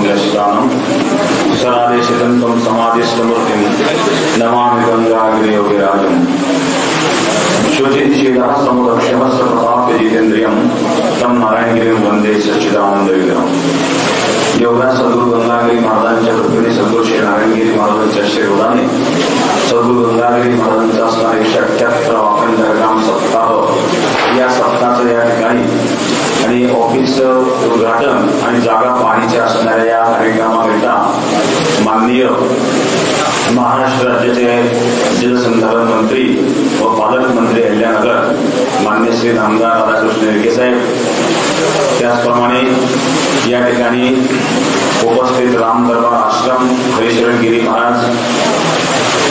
पुण्यस्नानं सरादेशितं समाधिस्थमूर्तिं नमामि गंगागिरियोगिराजं शुचिशीलः समुदक्षमस्य प्रतापजितेन्द्रियं तं नारायणगिरिं वंदे सच्चिदानंदविग्रहं। योगा सद्गुरु गंगागिरी महाराजांच्या कृपेने सद्गुरु श्री नारायणगिरी महाराजांच्या आशीर्वादाने सद्गुरु गंगागिरी महाराजांचा असणारा 178 अखंड हरिनाम सप्ताह या सप्ताहाचं या ठिकाणी आणि ऑफिसचं उद्घाटन आणि जागा पाहणीच्या असणाऱ्या या कार्यक्रमाकरिता माननीय महाराष्ट्र राज्याचे जलसंधारण मंत्री व पालकमंत्री अहिल्यानगर माननीय श्री नामदार राधाकृष्ण विखे साहेब, त्याचप्रमाणे या ठिकाणी उपस्थित राम दरबार आश्रम हरिशरणगिरी महाराज,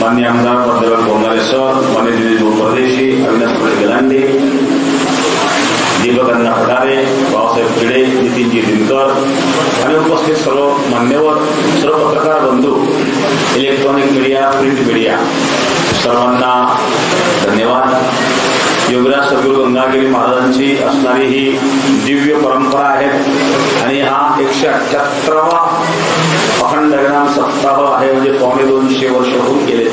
माननीय आमदार पद्मनाभ गोंगारे सर, माननीय दिलीप परदेशी, अविनाश गलांडे, दीपक अण्णा फटारे, बाबासाहेब खिडे, नितीनजी दिनकर आणि उपस्थित सर्व मान्यवर, सर्व पत्रकार बंधू, इलेक्ट्रॉनिक मीडिया, प्रिंट मीडिया, सर्वांना धन्यवाद। योगराज सद्गुरु गंगागिरी महाराजांची असणारी ही दिव्य परंपरा आहे आणि हा 178वा अखंड हरिनाम सप्ताह आहे, म्हणजे 250 वर्ष होऊन गेले।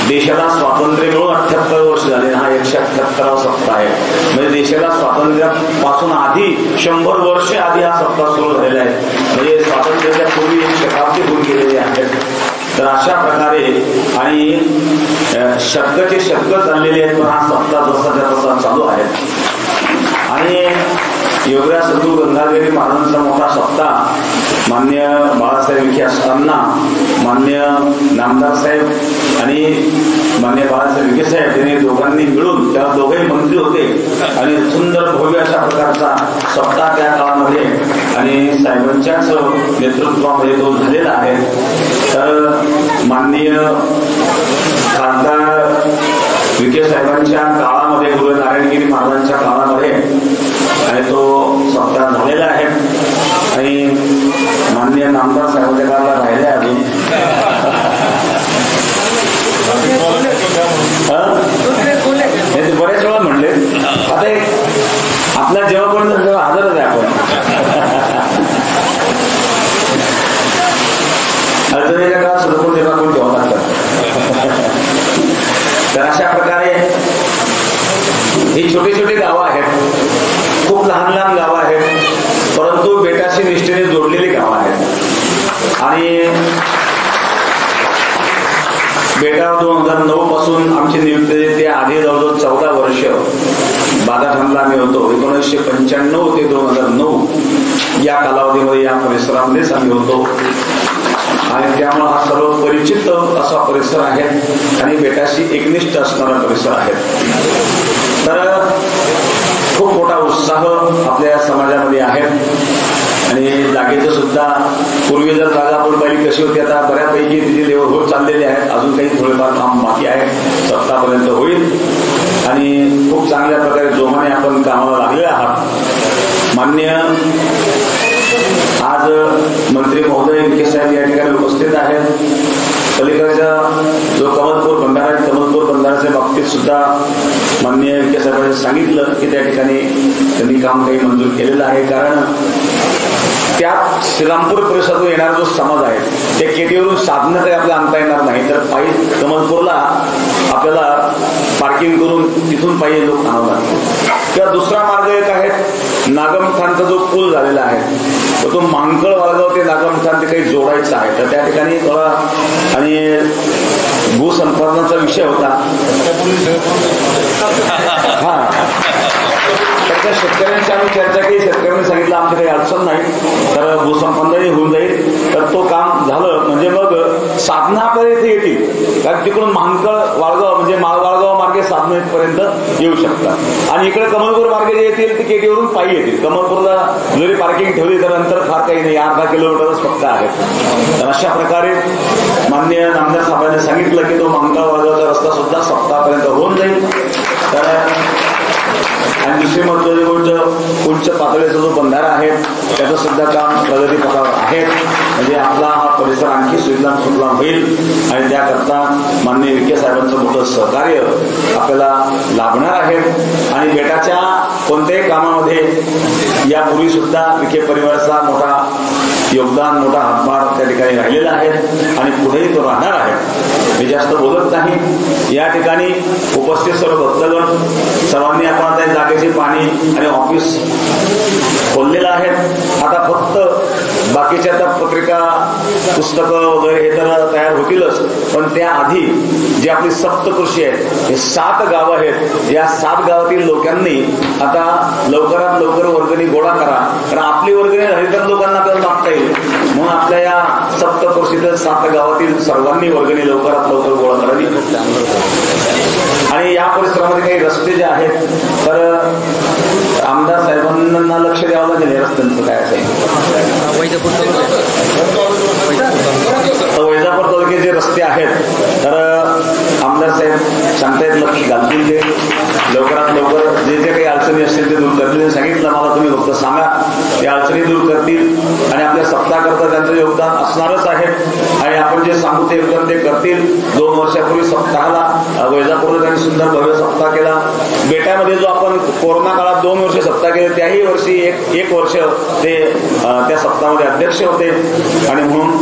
देशाला स्वातंत्र्य मिळून 78 वर्ष झाले, हा 178वा सप्ताह आहे, म्हणजे देशाला स्वातंत्र्यापासून आधी 100 वर्ष आधी हा सप्ताह सुरू झालेला आहे, म्हणजे स्वातंत्र्याच्या पूर्वी 1 शताब्दी होऊन गेलेली आहे। तर अशा प्रकारे आणि शतकाचे शतक चाललेले आहेत, पण हा सप्ताह जसा तसा चालू आहे। आणि योगराज सद्गुरु गंगागिरी महाराजांचा मोठा सप्ताह मान्य बाळासाहेब विखे असताना मान्य नामदार साहेब आणि मान्य बाळासाहेब विखे साहेब यांनी दोघांनी मिळून, त्या दोघेही मंत्री होते आणि सुंदर भव्य अशा प्रकारचा सप्ताह त्या काळामध्ये आणि साहेबांच्याच नेतृत्वामध्ये तो झालेला आहे। तर माननीय खासदार विखे साहेबांच्या काळामध्ये, गुरु नारायणगिरी महाराजांच्या काळामध्ये आणि तो सप्ताह झालेला आहे आणि माननीय नामदार साहेबांच्या काळाला राहिले अजून बरेच वेळा म्हणले। आता आपला जेव्हापर्यंत हजरच आहे आपण अडचणीच्या काळात सदोपण जेव्हा आपण ठेवा लागतात। तर अशा प्रकारे ही छोटी छोटी गावं आहेत, खूप लहान लहान गावं आहेत, परंतु बेटाशी निष्ठेने जोडलेली गावं आहेत। आणि बेटावर 2009 पासून आमची नियुक्ती, ते आधी जवळजवळ 14 वर्ष बागाठाणला आम्ही होतो। 1995 ते 2009 या कालावधीमध्ये या परिसरामध्येच आम्ही होतो आणि त्यामुळे हा सर्व परिचित असा परिसर आहे आणि बेटाशी एकनिष्ठ असणारा परिसर आहे। तर खूप मोठा उत्साह आपल्या समाजामध्ये आहे आणि जागेचं सुद्धा, पूर्वी जर जागा आपण पहिली कशी होती, आता बऱ्यापैकी तिथे लेवल होत चाललेली आहे, अजून काही थोडेफार काम बाकी आहे, सप्ताहापर्यंत होईल आणि खूप चांगल्या प्रकारे जोमाने आपण कामाला लागलेले आहात। मान्य आज मंत्री महोदय विखे साहेब या ठिकाणी उपस्थित आहेत। पलीकडच्या जो कमलपूर बंधारा, कमलपूर बंधाराच्या बाबतीत सुद्धा माननीय विखे साहेबांनी सांगितलं की त्या ठिकाणी त्यांनी काम काही मंजूर केलेलं आहे, कारण त्या श्रीरामपूर परिसरातून येणारा जो समाज आहे त्या केटीवरून साधनं काही आपल्याला आणता येणार नाही, तर पायी कमलपूरला आपल्याला पार्किंग करून तिथून पायी लोक आणावं लागतो। किंवा दुसरा मार्ग एक आहे, नागमठाणचा जो पूल झालेला आहे तो मांकळ वाळगाव ते नागमठाण ते काही जोडायचा आहे, तर त्या ठिकाणी थोडा आणि भूसंपादनाचा विषय होता। हा, त्या शेतकऱ्यांची आम्ही चर्चा केली, शेतकऱ्यांनी सांगितलं आमची काही अडचण नाही, तर भूसंपादनही होऊन जाईल, तर तो काम झालं म्हणजे मग साधनं आपल्याला इथे येतील, कारण तिकडून मांकळ वाळगाव म्हणजे वाळगाव मार्गे साधनं इथपर्यंत येऊ शकतात आणि इकडे कमलपूर मार्गे जे येतील ते केटीवरून पायी येतील। कमलपूरला जरी पार्किंग ठेवली तर अंतर फार काही नाही, 1/2 किलोमीटरच फक्त आहे। तर अशा प्रकारे माननीय नामदार साहेबांनी सांगितलं की तो मांकळ वाळगावचा रस्ता सुद्धा सप्ताहापर्यंत होऊन जाईल। तर आणि दुसरी महत्वाची गोष्ट, उच्च पातळीचा जो बंधारा आहे त्याचं सुद्धा काम प्रगतीपथावर आहे, म्हणजे आपला हा परिसर आणखी सुजलाम सुफलाम होईल आणि त्याकरता माननीय विखे साहेबांचं मोठं सहकार्य आपल्याला लाभणार आहे। आणि बेटाच्या कोणत्याही कामामध्ये यापूर्वी सुद्धा विखे परिवाराचा मोठा योगदान, मोठा हातभार त्या ठिकाणी राहिलेला आहे आणि पुढेही तो राहणार आहे. मी जास्त बोलत नाही. या ठिकाणी उपस्थित सर्व भक्तगण, सर्वांनी आपण आता जागेचे पाणी आणि ऑफिस खोललेलं आहे. आता फक्त बाकीच्या त्या पत्रिका, पुस्तकं वगैरे हे तर तयार होतीलच, पण त्याआधी जी आपली सप्तकृषी आहेत, हे 7 गावं आहेत. या 7 गावातील लोकांनी आता लवकरात लवकर वर्गणी गोळा करा, कारण आपली वर्गणी झाली तर लोकांना आपल्याला मागता येईल. म्हणून आपल्या या सप्तकृषीतील 7 गावातील सर्वांनी वर्गणी लवकरात लवकर गोळा करावी. आणि या परिसरामध्ये काही रस्ते जे आहेत, तर आमदार साहेबांना लक्ष द्यावं लागेल या रस्त्यांचं काय असेल. वैजापूर तालुक्याचे रस्ते आहेत, तर आमदार साहेब सांगतायत लक्ष घालतील ते लवकरात लवकर. जे जे काही अडचणी असतील ते दूर करतील. सांगितलं मला, तुम्ही फक्त सांगा, ते अडचणी दूर करतील आणि आपल्या सप्ताहाकरता त्यांचं योगदान असणारच आहे. आणि आपण जे सांगू ते योगदान ते करतील. 2 वर्षापूर्वी सप्ताहाला वैजापूरला त्यांनी सुंदर भव्य सप्ताह केला. बेटामध्ये जो आपण कोरोना काळात 2 वर्ष सप्ताह केले, त्याही वर्षी एक वर्ष ते त्या सप्ताहामध्ये अध्यक्ष होते. आणि म्हणून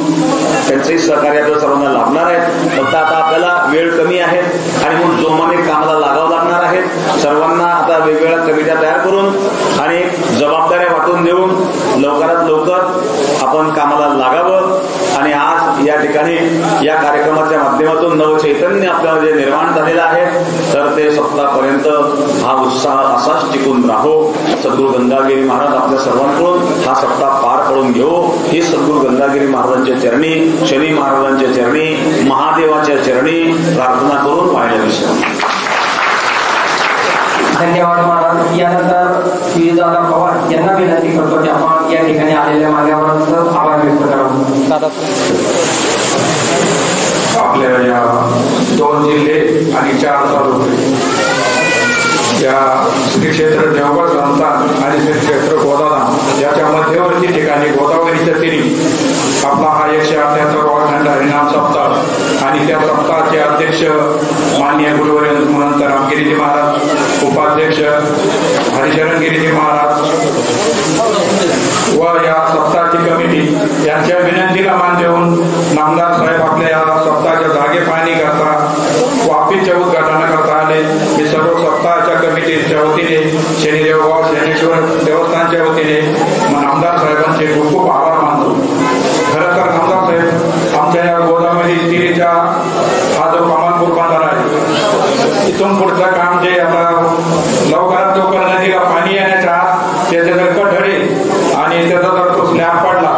त्यांचंही सहकार्य आपल्या सर्वांना लाभणार आहे. फक्त आता आपल्याला वेळ कमी आहे आणि म्हणून जोमाने कामाला लागावं लागणार आहे. सर्वांना आता वेगवेगळ्या कमिट्या तयार करून आणि जबाबदाऱ्या वाटून देऊन लवकरात लवकर आपण कामाला लागावं. आणि आज या ठिकाणी या कार्यक्रमाच्या माध्यमातून नवचैतन्य आपल्याला जे निर्माण झालेलं आहे, तर ते सप्ताहापर्यंत हा उत्साह असाच टिकून राहो. सद्गुरू गंगागिरी महाराज आपल्या सर्वांकडून हा सप्ताह पार पडून घेऊ ही सद्गुरू गंगागिरी महाराजांच्या चरणी, शनी महाराजांच्या चरणी, महादेवाच्या चरणी प्रार्थना करून व्हायला विषय. धन्यवाद महाराज. यानंतर विजयदादा पवार यांना विनंती करतो की आपण या ठिकाणी आलेल्या मान्यवरांचं आभार व्यक्त करावं. आपल्या या 2 जिल्हे आणि 4 तालुके या श्री क्षेत्र देवगड संस्थान आणि श्री क्षेत्र गोदाधाम याच्या मध्यवर्ती ठिकाणी गोदावरीच्या तीरी आपला हा 178वा अखंड हरिनाम सप्ताह आणि त्या सप्ताहाचे अध्यक्ष माननीय गुरुवर्य महंत रामगिरीजी महाराज, उपाध्यक्ष हरिशरण गिरीजी महाराज व या सप्ताहाची कमिटी यांच्या विनंतीला मान देऊन नामदार साहेब आपल्या या सप्ताहाच्या जागे पाहणी करता व ऑफिसच्या उद्घाटनाकरता आले. मी सर्व सप्ताहाच्या कमिटीच्या वतीने शनी देवगाव शनेश्वर देवस्थानच्या वतीने नामदार साहेबांचे खूप खूप आभार मानतो. खरं तर नामदार साहेब आमच्या या गोदावरी तिरीचा हा जो कमालपूर बांधारा आहे, इथून पुढचं काम जे आता लवकरात लवकर नदीला पाणी येण्याच्या आत त्याचे जर कठडे आणि त्याचा जर तो स्लॅब पडला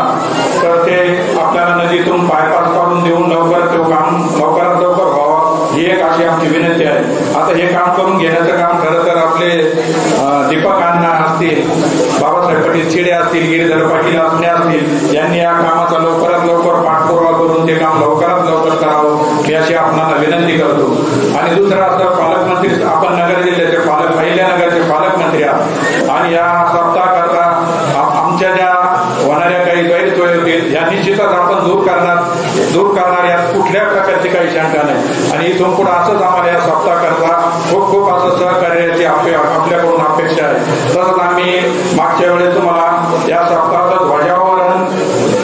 तर ते आपल्याला नदीतून बायपास काढून देऊन लवकर तो काम लवकरात लवकर व्हावं ही एक अशी आमची विनंती आहे. आता हे काम करून घेण्याचं काम खरं तर आपले दीपक अण्णा असतील, बाबासाहेब पाटील चिडे असतील, गिरीधर पाटील असणे असतील, यांनी या कामाचा लवकरात लवकर पाठपुरावा करून ते काम लवकरात लवकर करावं मी अशी आपणाला विनंती करतो. आणि दुसरं असं पालकमंत्री, आपण नगर जिल्ह्याचे पालक, अहिल्यानगरचे पालकमंत्री आहात आणि या सप्ताहाकरता आमच्या ज्या होणाऱ्या काही गैरसोयी होतील या निश्चितच आपण दूर करणार यात कुठल्या प्रकारची काही शंका नाही. आणि इथून पुढे असंच आम्हाला या सप्ताहाकरता खूप खूप असं सहकार्याची आपल्याकडून अपेक्षा आहे. तसंच आम्ही मागच्या वेळेस तुम्हाला या सप्ताहाचं ध्वजारोहण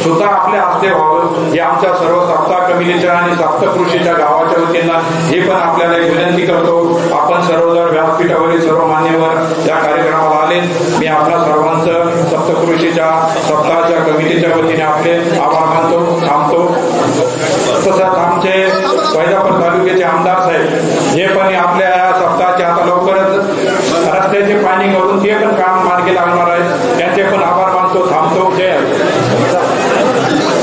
सुद्धा आपल्या हस्ते व्हावं हे आमच्या सर्व सप्ताह कमिटीच्या आणि सप्तकृषीच्या गावाच्या वतीनं हे पण आपल्याला एक विनंती करतो. आपण सर्वजण व्यासपीठावरील सर्व मान्यवर या कार्यक्रमाला आले. मी आपल्या सर्वांचं सप्तकृषीच्या सप्ताहाच्या कमिटीच्या वतीने आपले आभार मानतो, थांबतो. तसंच आमचे वैजापूर तालुक्याचे आमदार साहेब हे पण आपल्या या सप्ताहाचे आता लवकरच रस्त्याचे पाणी करून ते पण काम मार्गी लागणार आहे. त्यांचे पण आभार मानतो, थांबतो. जय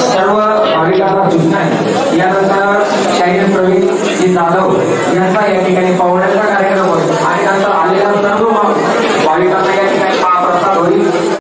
सर्व भाविकांना सूचना आहे. यानंतर शाहीर प्रवीण जाधव यांचा या ठिकाणी पाहुण्याचा